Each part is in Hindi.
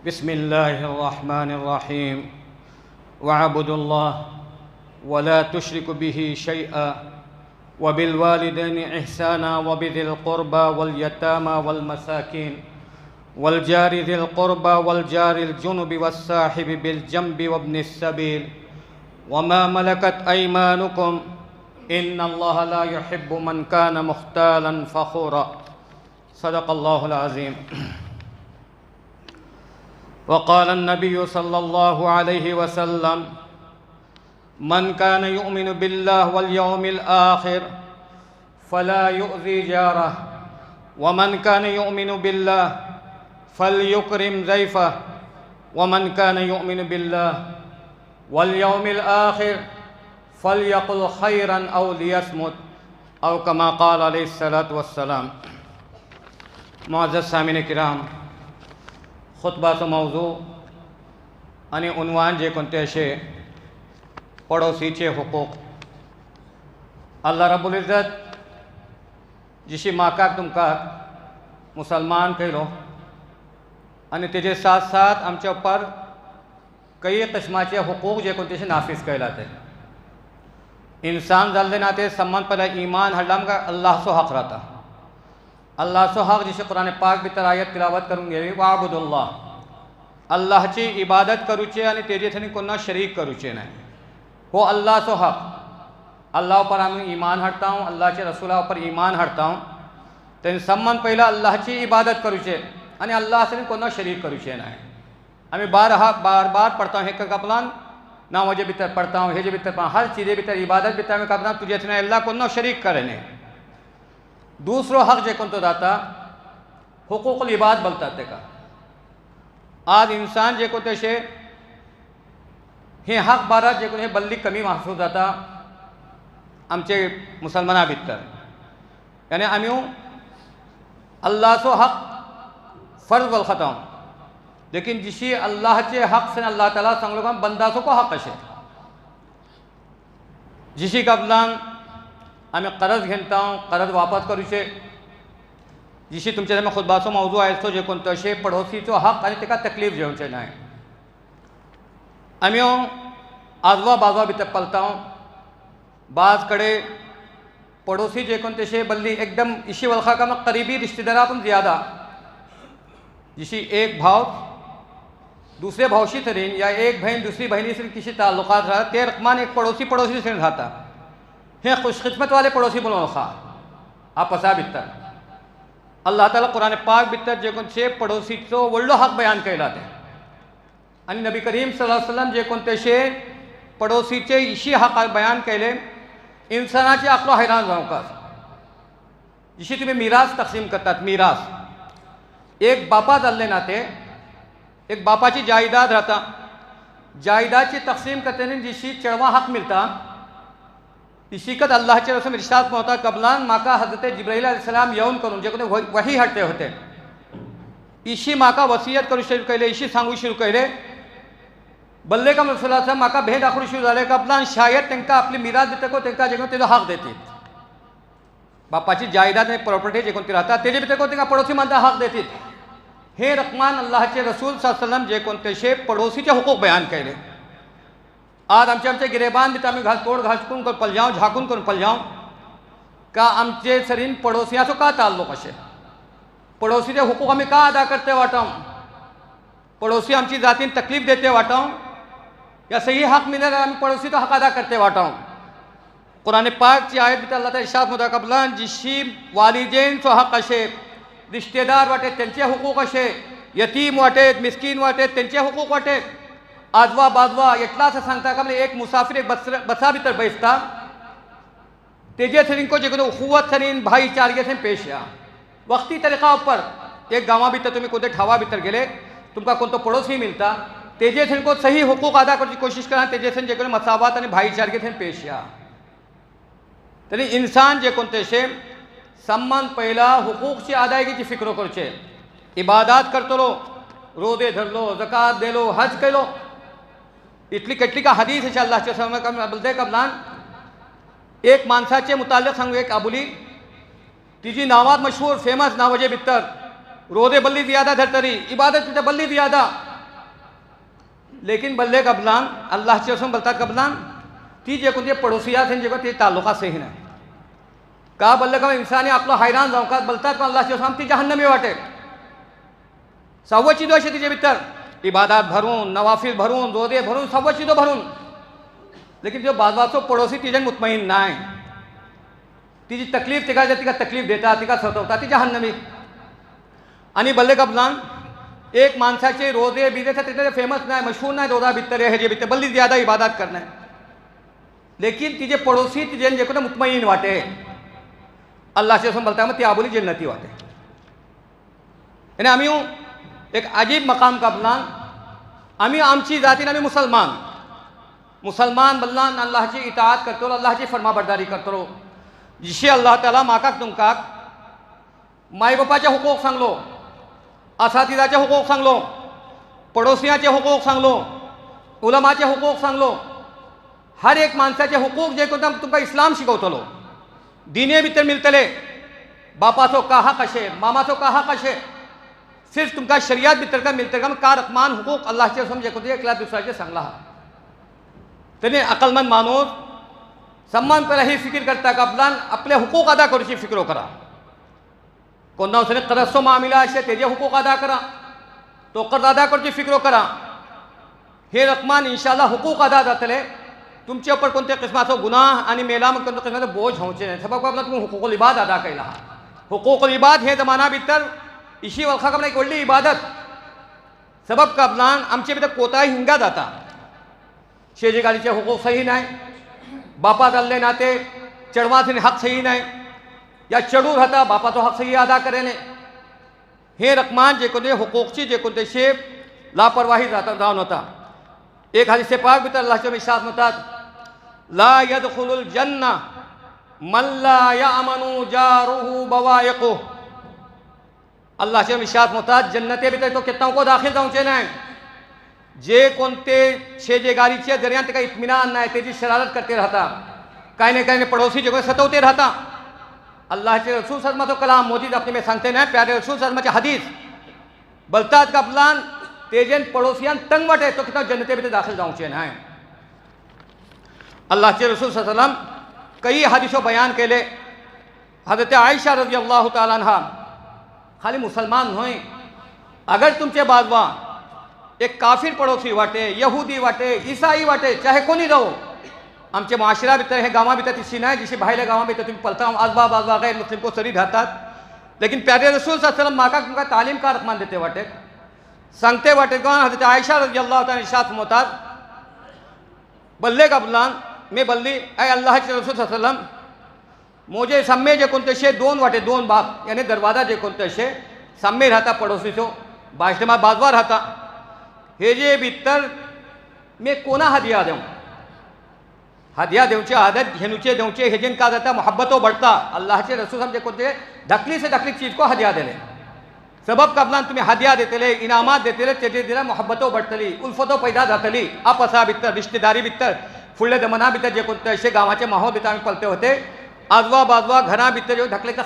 बिस्मिल्लाहिर्रहमानिर्रहीम वअब्दुल्लाह वला तुश्रिकु बिही शैआ वबिलवालिदैनि इहसाना वबिदिल क़ुरबा वल यतामा वल मसाकीन वल जारि ज़िल क़ुरबा वल जारिल जुनुबि वस्साहिबि बिल जंबि वब्निस सबील वमा मलकत अयमानुकुम इन्नल्लाह ला युहिब्बु मन कान मुख्तालन फ़ख़ूरा। सदक़ल्लाहुल अज़ीम। वक़ाल अन्नबिय्यु सल्लल्लाहु अलैहि वसल्लम मन कान युमिनु बिल्लाहि वल यौमिल आखिर फला युज़ी जारह व मन कान युमिनु बिल्लाहि फलयुकरिम ज़ैफ़ह व मन कान युमिनु बिल्लाहि वल यौमिल आखिर फलयक़ुल खैरन औ लियस्मुत औ कमा क़ाल अलैहिस्सलातु वस्सलाम। मुअज़्ज़ज़ सामीन किराम, खुतबाचो मौजू आनी उनवान जे कोणते अशे पडोसीचे हुकूक। अल्लाह रब्बुल इज़्ज़त जिशी म्हाका तुमकां मुसलमान केलो आनी तेजे साथ साथ आमचे उपर कई किस्माचे हुकूक जे कोणते अशे नाफीज केला ते इंसान जाल्ले नाते सम्मान पहला ईमान हाडला आमकां अल्लाहचो हक रावता। अल्लाहचो हक जशें कुरान पाक भितर आयत तिलावत करून घेतली, वाबुदुल्लाह, अल्लाहची इबादत करूचे आनी तेजे थंय कोणा शरीक करूचे न्हय। हो अल्लाहचो हक। अल्लाह पर आमी ईमान हाडटा, अल्लाहच्या रसुला पर ईमान हाडटा, तेणे सम्मान पयला अल्लाहची इबादत करूचे आनी अल्लाह थंय कोणा शरीक करूचे न्हय। आमी बार बार पढ़ता हे कपलान नामाजे भितर पढ़ता हूँ, हेजे भितर हर चीज़े भितर इबादत भितर आमी कपलान तुजे थंय अल्लाह कोणा शरीक करेने। दूसरो हक जे कोणतो जाता हुकूकुल इबाद बोलतात तेका। आज इंसान जे कोणते अशे हे हक बारात जे कोणी बल्ली कमी महसूस जाता आमचे मुसलमाना भितर। यानी आमी अल्लाहचो हक फर्ज वळखता, लेकिन जिशी अल्लाहचे हक से अल्लाह ताला सांगलो का बंदाचो को हक अशे। जिशी कबलान आमी कर्ज घेता, कर्ज वापस करूचे। जिशी तुमचे आमी खुतबाचो मौजू आयचो जे कोणतो अशे पडोसीचो हक आनी तेका तकलीफ जेवचे न्हय। आमी आजवा बाजवा भितर पलता, बाज कडे पड़ोसी जे कोणते अशे बल्ली एकदम इशी वळखा का करीबी रिश्तेदारा पण ज़्यादा। जिशी एक भाव दूसरे भावशी तरेन या एक बहन दूसरी बहनी से किसी ताल्लुकात रहा ते रकमान एक पड़ोसी से रहा। हे खुशकिस्मत वाले पड़ोसी बोलो खा आपसा भितर अल्लाह ताला कुरान पाक भितर जे कोणते पड़ोसीचो व्हडलो हक बयान केला ते आनी नबी करीम सल्लल्लाहु अलैहि वसल्लम जे कोणते अशे पड़ोसीचे इशी हक बयान केले इंसानाची आकलो हैरान जावंक। जिशी तुम्ही मिरास तकसीम करतात, मिरास एक बापा जाल्ले नाते एक बापाची जायदाद राहता, जायदादची तकसीम करताना जिशी चेडवा हक मिळता इशिकत अल्लाहचे रसूल इरशाद होता कबलान माका हजरत जिब्राइल अलैहिस्सलाम येऊन करून जे कोणी वही हाडते होते इशी माका वसियत करू शुरू केले, इशी सांगू शुरू केले बल्ले का रसूलाचा माका भेद दाखवू शुरू झाले कबलान शायद तेंका आपली मिराज दिते को तेंका जे कोणी तेजो हक देतील। बापाची जायदाद आणि प्रॉपर्टी जे कोणती राहता तेजे भितर को तेंका पडोसी मानता हक देतील। हे रकमान अल्लाहचे रसूल सल्लल्लाहु अलैहि वसल्लम जे कोणते अशे पडोसीचे हुकूक बयान केले। आज आमचे गिरेबान भितर आमी तोड घालून करून पलजाव झाकून करून पलजाव का आमचे सरीन पडोसियाचो का ताल्लुक अशे पड़ोसी के हुकूक आमी का अदा करते वाटाऊं, पड़ोसी आमची जातीन तकलीफ देते वाटाऊं या सही हक मिले आमी पड़ोसी तो हक अदा करते वाटाऊं। कुरान पाक की आयत भितर अल्लाह ताला इरशाद होता कबलान जिशी वालिदैन चो हक अशे, रिश्तेदार वाटे तेंचे हुकूक अशे, यतीम वाटे मिस्कीन वाटे तेंचे हुकूक वाटे, आजवा बाजवा एटलाच सांगता का एक मुसाफिर एक बसा भितर बैसता तेजे थरीन को जे उखुवत थरीन भाईचारगे थंय पेश या वक्ती तरीका उपर एक गांवा भितर तुम्ही कोणते ठावा भितर गेले तुमकां कोणतो पड़ोसी मिलता तेजे थंय को सही हुकूक अदा करची कोशिश करा तेजे थंय जे मसावत आनी भाईचारगे थंय पेश या। तरी इंसान जे कोणते अशे सम्मान पयला हुकूकची अदायगीची फिक्र करचे, इबादत करतलो, रोजे धरलो, जकात देलो, हज केलो, इतली કેટલી का हदीस है अल्लाहच्या समोर बोलते कबलान एक माणसाचे मुताल्लिक सांगू एक आबुली तिजी नावात मशहूर फेमस नावाजे भितर रोजे बल्ली ज़्यादा धरतरी, इबादत बल्ली ज़्यादा, लेकिन बल्ले कबलान अल्लाह चे वसम बलतात कबलान ती जे कोणते पडोसियात हे जे ते तालुका सही नाही का बल्ले का इंसानी आपलं हैरान जाऊ का बलतात का अल्लाह चे वसम ती जहन्नमी वाटे सव्वा चिदो असे तिचे भितर इबादत भरून नवाफिल भरून रोजे भरून सव्वा चिदो भरून लेकिन जो बाजवाचो पडोसी तिजन मुतमईन नाही तिची तकलीफ तिका तकलीफ देता तिका सतवता ती जहन्नमी आणि बल्ले कबलान एक माणसाचे रोजे बिजे तिथे फेमस नाही मशहूर नाही रोजा भितर हे जे भितर बल्ली ज्यादा इबादत करना है लेकिन तिजे पड़ोसी तिजेन जे को मुतमईन वाटे अल्लाह से बोलता है ती आबुली जन्नती वाटे यानी आम्ही एक अजीब मकाम का अपनान आम्ही आमची जातीन आम्ही मुसलमान बल्लान अल्लाहची इताअत करतो अल्लाहची फरमाबरदारी करतो जिशी अल्लाह ताला माकाक तुमकाक माय बापाचे हुकूक सांगलो असातिदाचे हुकूक सांगलो पडोसियाचे हुकूक सांगलो उलमाचे हुकूक सांगलो हर एक माणसाचे हुकूक जे कोणता तुमका इस्लाम शिकवतलो दिने भितर मिळतले बापाचो का हक अशे मामाचो का हक अशे सिर्फ तुमका शरियात भितर का मिळते का का रकमान हुकूक अल्लाहचे समजे कोणते एकला दुसऱ्याचे सांगला हा त्याने अकलमंद माणूस सम्मान पहला ही फिक्र करता का आपले हुकूक अदा करूची फिक्रो करा कोणा उसने कर्जचो मामिला असे तेजे हुकूक अदा करा तो कर्ज अदा करची फिक्रो करा हे रकमान इंशाल्लाह हुकूक अदा जातले तुमचे ऊपर कोणत्या किस्माचो गुन्हा आणि मेला मग कोणत्या किस्माचो बोझ होवचे नाही सबब आपला तुम्ही हुकूकुल इबाद अदा केला हुकूकुल इबाद हे जमाना भितर इशी वळखा का एक व्हडली इबादत सबब का आपल्यान आमचे भितर कोताही हिंगा जाता शेजी गाडीचे हुकूक सही नाही बापा जाल्ले नाते चढवाचे हक सही नाही या चढू राहता बापाचो हक सही अदा करेने हे रकमान जे कोणते हुकूकची जे कोणते शेप लापरवाही जाऊन होता एक हदीस पाक भितर अल्लाहचे इरशाद म्हणतात ला यदखुलुल जन्ना मन ला यामनु जारुहु बवाइकु अल्लाहचे इरशाद म्हणतात जन्नते भितर तो कितना को दाखिल जाऊचे नाही जे कोणते छे जे गाडीचे दरम्यान ते काही इत्मीनान नाही त्याची शरारत करते राहता काही नाही पड़ोसी जे सतवते राहता अल्लाहचे रसूल सल्लल्लाहु कलाम मोदी अपने में सांगते नाही प्यारे रसूल सल्लल्लाहु हदीस बोलतात का आपला तेजन पड़ोसियान तंग वाटे तो कितना जन्नते भितर दाखिल जाऊचे नाही अल्लाहचे रसूल सल्लल्लाहु अलैहि वसल्लम कई हदीसों बयान केले हजरत आयशा रजी अल्लाह ताला अन्हा खाली मुसलमान होय अगर तुमचे बाजवा एक काफिर पड़ोसी वाटे यहूदी वाटे ईसाई वाटे चाहे कोणी रहो आमचे माशरा भितर हे गावा भितर तिशी नाही जिशी भायल्या गावा भितर तुम्ही पलता आजबा बाजवा गैर मुस्लिम को सरी राहतात लेकिन प्यारे रसूल सल्लल्लाहु अलैहि वसल्लम माका तुमका तालीम का रकमान देते वाटे सांगते वाटे कौन हजरत आयशा रजी अल्लाह ताला इरशाद मोहतात बल्ले का बुलान मैं बल्ली ऐ अल्लाह के रसूल सल्लल्लाहु अलैहि वसल्लम मुझे सम्मे जे कोणते शे दोन वाटे दोन बाप यानी दरवाजा जे कोणते शे सम्मे राहता पड़ोसीचो बाजटेमा बाजवा राहता हे जे भितर मैं कोणा हदिया देऊ हदिया देवचे आदत घेनुचे देवचे हेजेन का जाता मोहब्बतो बढ़ता अल्लाह के रसूल हम जे कोणते ढकली से ढकली चीज को हदिया देले सबब कबलान तुम्ही हदिया देतेले इनामात देतेले तेजे दिला मोहब्बतो बढ़तली उल्फतो पैदा जातली आपसा भितर रिश्तेदारी भितर फुडले जमाना भितर जे कोणते असे गावाचे माहोल भितर आम्ही पलते होते आजवा बाजवा घरा भितर जे ढकले का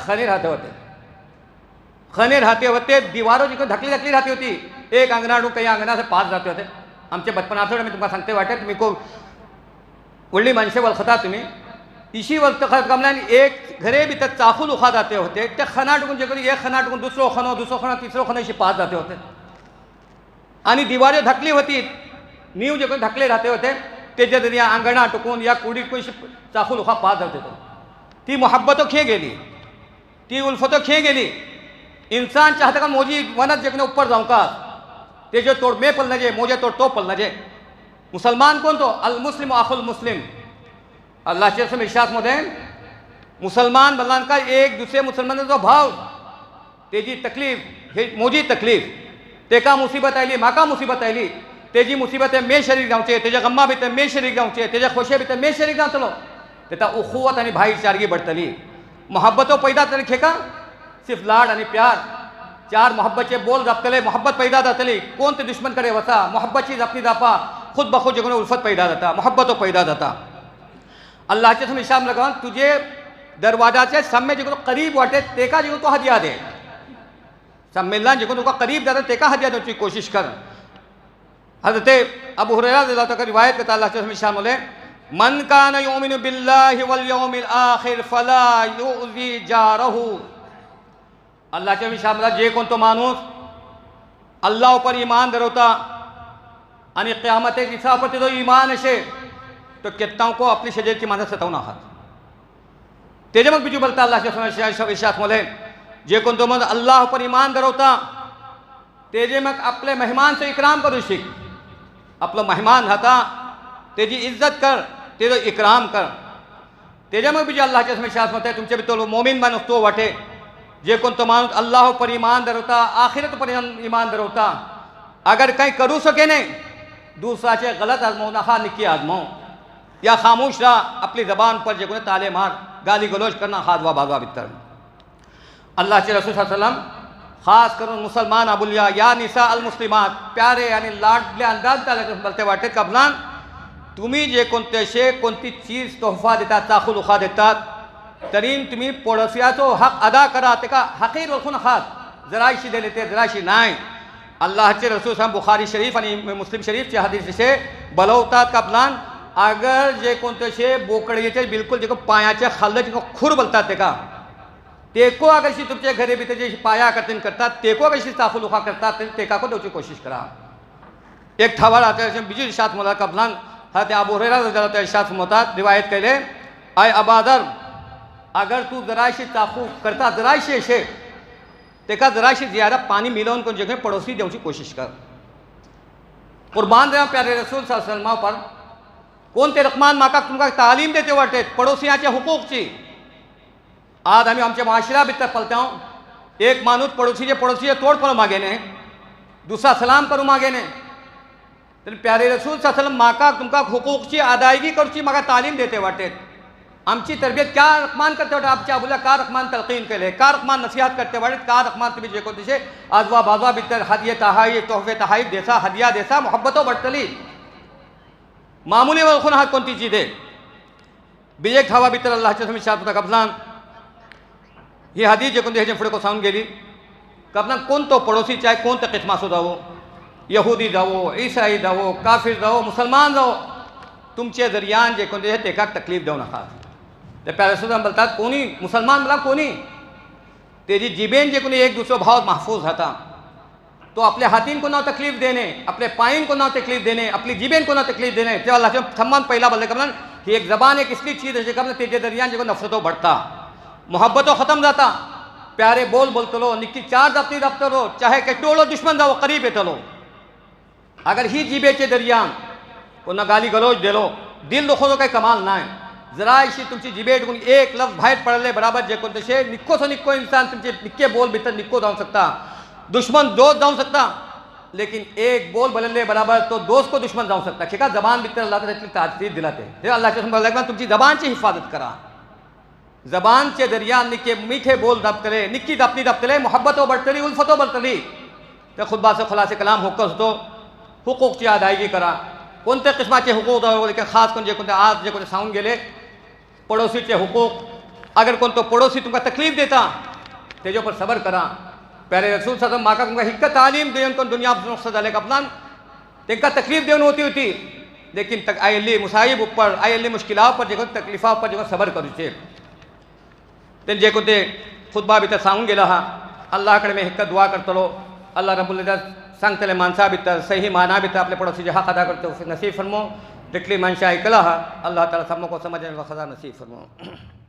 खणे राहते होते दीवारों जी को ढकली रहती होती एक अंगनाडू कई अंगना से पास जाते होते आमचे बचपनाचो मी तुमका सांगते वाटे तुम्ही को व्हडली माणसे वळखता तुम्ही इशी वक्त कमल्यान एक घरे भितर चाकू उखा जाते होते ते खनाटकून जे एक खनाटकून दुसरो खनो तिसरो खनो अशी पास जाते होते आणि दिवाऱ्यो ढकली होती नीव जे ढकले राहते होते तेजे दरिया अंगणा टुकून या कुडी कोई चाकू उखा पास जाते होते ती मोहब्बतो खे गेली ती उल्फतो खे गेली इंसान चाहता का मोजी वनत जे ऊपर जाऊं का तेजे तोड़ मैं पल नजे मोजे तोड़ तो पल नजे मुसलमान कौन तो अल मुस्लिम आखुल मुस्लिम अल्लाह के इरशाद मध्ये मुसलमान बल्लान का एक दूसरे मुसलमानाचो भाव तेजी तकलीफ हे मोजी तकलीफ तेका मुसीबत आयली म्हाका मुसीबत आयली तेजी मुसीबत मे शरीक जावचे तेज्या गम्मा भितर मे शरीक जावचे तेज्या खोशे भितर मे शरीक जातलो तेता उखुवत आनी भाईचारगी बढ़तली मोहब्बतो पैदा जातली खेका सिर्फ लाड आणि प्यार चार मोहब्बतचे बोल जातले मोहब्बत पैदा जातली कोण ते दुश्मन कडे वचा मोहब्बतची जापली जापा खुद बखुद जे उल्फत पैदा जाता मोहब्बतो पैदा जाता अल्लाहचे समोर इशाम लगावन तुझे दरवाजाचे सम्मे जे करीब वाटे तेका जे तो हदिया दे सम्मेलन जे तुका करीब जाता तेका हदिया देवची कोशिश कर हज़रत अबू हुरैरा रज़ियल्लाहु अन्हु का रिवायत करता अल्लाह के रसूल शान बोले मन कान युमिनु बिल्लाहि वल यौमिल आखिर फला युज़ी जारहु। अल्लाह के रसूल शान बोला जे कोण तो माणूस अल्लाह पर ईमान धरवता आणि क़यामते दिसापर जो ईमान असे तो केत्तां को अपनी शरीयत की मानत सतावना आहात। तेजे मग बिजू बोलता अल्लाह के रसूल इरशाद मोले जे कोण तो माणूस अल्लाह पर ईमान धरवता तेजे मग आपले मेहमान से इकराम करू शिक। आपलं मेहमान हाता तेजी इज्जत कर, तेजो इकराम कर। तेजे मग बीजे अल्लाह के शास मत है तुमचे भितर मोमीन माणूस तो वाटे जे कोण तो माणूस अल्लाह पर ईमान धरवता आखिरत पर ईमान धरवता अगर कहीं करू सके नहीं दूसराचे गलत आजमावना हा निकी आजमाव या खामोश रहा अपनी जबान पर जे कोण ताले मार गाली गलोच करना हादवा बाजवा भितर। अल्लाह के रसूल सल्लल्लाहु अलैहि वसल्लम खास करून मुसलमान अबुलिया या निसा अल मुस्लिमात प्यारे आणि लाडले अंदाज बोलते वाटेत कबलान तुम्ही जे कोणते असे कोणती चीज तोहफा देतात चाखू लुखा देतात तरी तुम्ही पडोसियाचो हक अदा करा ते का हकीर ओळखून आहात जराशी दिले ते जराशी नाही। अल्लाहचे रसूल साहब बुखारी शरीफ आणि मुस्लिम शरीफचे हदीस से बलवतात कबलान अगर जे कोणते असे बोकड्याचे बिलकुल जे पायाच्या खाल्लं जे खूर बोलतात ते का तेको अगर शी तुमचे घरे भीतर जे पाया करते करतात तेको अगर शी चाखू लुखा करतात तेका को देवची कोशिश करा। एक ठवाड आता बीजी इरशाद मला कबलान हा ते अबू हुरैरा रज़ियल्लाहु अन्हु इरशाद फरमातात रिवायत केले आय अबादर अगर तू जराशी चाकू करता जराशी असे तेका जराशी ज़्यादा पानी मिलावन कोण जगह पड़ोसी देवची कोशिश कर। कुर्बान देवा प्यारे रसूल सल्लल्लाहु अलैहि वसल्लम पर कोणते रखमान माका तुमका तालीम देते वाटेत पड़ोसियाच्या हुकूकची। आज आम्ही आमच्या माशिरा भितर पलता एक माणूस पड़ोसी तोडफोड मागेने दूसरा सलाम करू मागेने तर प्यारे रसूल सल्लल्लाहु अलैहि वसल्लम माका तुमका हुकूकची अदायगी करूची माका तालीम देते वाटेत। आमची तरबियत क्या रखमान करते वाटे आपच्या अबुला का रखमान तलकीन केले का रखमान नसीहत करते वाटे का रखमान तुम्ही जे कोणते आजवा बाजवा भितर हदिये तहाई तोहफे तहाई देसा हदिया देसा मोहब्बतो बढतली मामूली वळखून आहात कोणती चीज आहे बिजेक हवा भितर अल्लाहच्या समीशात कबलान ही हदीस जे कोणते ह्याच्या पुढे को सांगून गेली कबलान कोण तो पडोसी चाहे कोण तो किस्मासो जावो यहूदी जावो ईसाई जावो काफिर जावो मुसलमान जावो तुमचे जरियान जे कोणते तेका तकलीफ देऊ नका। ते प्यारे सुद्धा बोलतात कोणी मुसलमान मला कोणी तेजी जिबेन जे कोणी एक दुसरो भाव महफूज होता तो आपल्या हातीन कोणाव तकलीफ देणे अपने पाइन कोणाव तकलीफ देणे अपनी जिबेन कोणाव तकलीफ देणे तेव्हा अल्लाह सम्मान पहिला बोलले कबलान ही एक जबान एक इसली चीज है कबलान तेजे दरियान जे नफरतो बढ़ता मोहब्बतों ख़त्म जाता प्यारे बोल बोलतलो निक्की चार दफ्ती दफ्तरो चाहे केटोलो दुश्मन जाओ करीब येतलो अगर ही जिबेचे दरियान कोणा गाली गलोच दिलो दिल दुखोनो काही कमाल नाही जरा इशी तुमची जिबेट एक लफ्ज बाहेर पडले बराबर जे कोणते शे निक्को सो निक्को इंसान तुमचे निक्के बोल भीतर निक्को जाऊ सकता दुश्मन दोस्त जाऊ सकता लेकिन एक बोल बोलले बराबर तो दोस्त को दुश्मन जाऊ सकता शिका जबान भीतर अल्लाह इतनी तासीर दिलाते हे अल्लाह तुमची जबानची हिफाजत करा जबान चे दरिया निके मीठे बोल दब करे निक्की दपनी दबतले मोहब्बतों बढ़तली उल्फतों बढ़तली ते खुद बात से खुलासे कलाम होकर तो हुकूकची अदायगी करा कोणत्या किस्माचे हुकूक लेकिन खास करून जे कोणते आज जे कोणते सांगून गेले पड़ोसीचे हुकूक अगर कोण तो पड़ोसी तुमका तकलीफ देता तेजे पर सबर करा। प्यारे रसूल सल्लल्लाहु अलैहि वसल्लम माका हिक्क तालीम देऊन कोण दुनिया नुकसान झाले कपलान तेंका तकलीफ देऊन होती लेकिन तक आयल्ली मुसाहिब ऊपर आयल्ली मुश्किलां पर जे तकलीफा पर जे सबर करूचे ते जे कोणते खुतबा भितर सांगून गेला हा अल्लाह कडे मी हिक्क दुआ करतलो अल्लाह रब्बुल इज्जत सांगतले माणसा भितर सही माना भितर आपले पड़ोसीचे हक अदा करतो नसीब फरमो तितली माणसं ऐकला हा अल्लाह ताला सबको समझने व खजा नसीब फरमो।